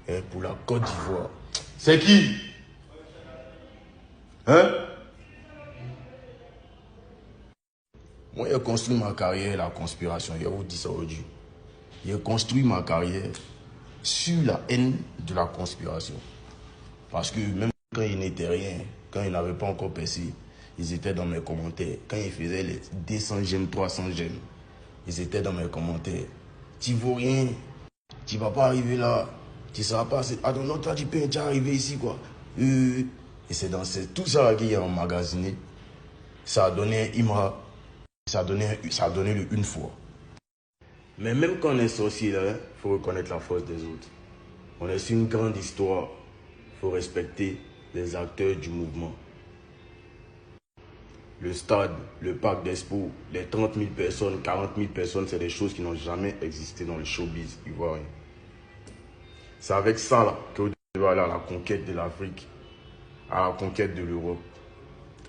Et pour la Côte d'Ivoire. C'est qui? Hein? Moi, j'ai construit ma carrière, la conspiration. Je vous dis ça aujourd'hui. J'ai construit ma carrière sur la haine de la conspiration. Parce que même quand ils n'étaient rien, quand ils n'avaient pas encore percé, ils étaient dans mes commentaires. Quand ils faisaient les 200 j'aime, 300 j'aime, ils étaient dans mes commentaires. Tu vaux rien, tu vas pas arriver là, tu ne seras pas... Ah non, toi tu peux arriver ici quoi. Et c'est dans tout ça là qu'il a emmagasiné. Ça a donné un Imra, ça a donné le une fois. Mais même quand on est sorcier là, il faut reconnaître la force des autres. On est sur une grande histoire. Il faut respecter les acteurs du mouvement. Le stade, le parc d'Expo, les 30 000 personnes, 40 000 personnes, c'est des choses qui n'ont jamais existé dans le showbiz ivoirien. C'est avec ça là que vous devez aller à la conquête de l'Afrique, à la conquête de l'Europe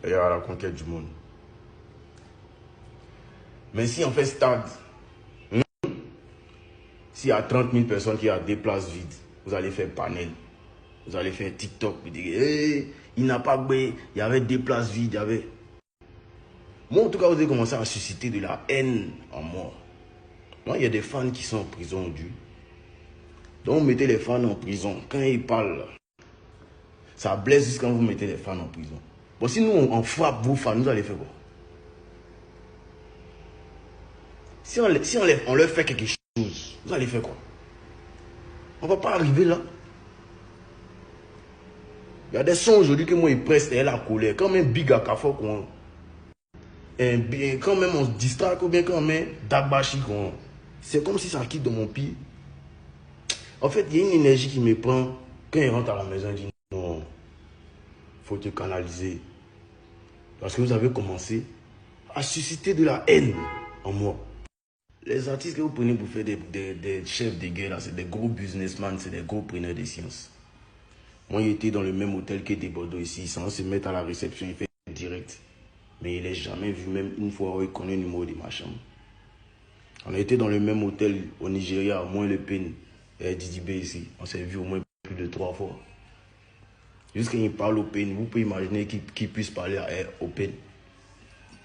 et à la conquête du monde. Mais si on fait stade, s'il y a 30 000 personnes qui ont des places vides, vous allez faire panel. Vous allez faire TikTok. Vous direz, hey, il n'a pas oublié, il y avait des places vides, il y avait... Moi, en tout cas, vous avez commencé à susciter de la haine en moi. Moi, il y a des fans qui sont en prison aujourd'hui. Donc, vous mettez les fans en prison. Quand ils parlent, ça blesse juste quand vous mettez les fans en prison. Bon, si nous, on frappe vos fans, vous allez faire quoi? Si on leur fait quelque chose, vous allez faire quoi? On ne va pas arriver là. Il y a des sons aujourd'hui que moi, ils pressent et la colère. Quand même, Big à Kafo, quand même on se distrait, ou bien quand même Dagbashi, c'est comme si ça quitte de mon pied. En fait, il y a une énergie qui me prend quand il rentre à la maison. Il dit non, il faut te canaliser. Parce que vous avez commencé à susciter de la haine en moi. Les artistes que vous prenez pour faire des chefs de guerre, c'est des gros businessmen, c'est des gros preneurs de sciences. Moi, il était dans le même hôtel que des Bordeaux ici. Sans se mettre à la réception, il fait direct. Mais il n'est jamais vu, même une fois où il connaît le numéro de ma chambre. On a été dans le même hôtel au Nigeria, moins le PEN et Didi B ici. On s'est vu au moins plus de 3 fois. Juste quand il parle au PEN, vous pouvez imaginer qu'il puisse parler au PEN.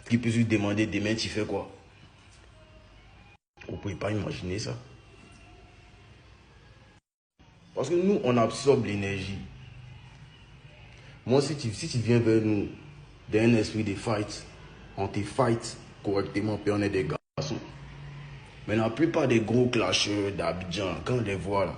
Qu'il puisse lui demander demain tu fais quoi. Vous ne pouvez pas imaginer ça. Parce que nous, on absorbe l'énergie. Moi, si tu viens vers nous d'un esprit de fight, on te fight correctement, puis on est des garçons. Mais la plupart des gros clasheurs d'Abidjan, quand on les voit là,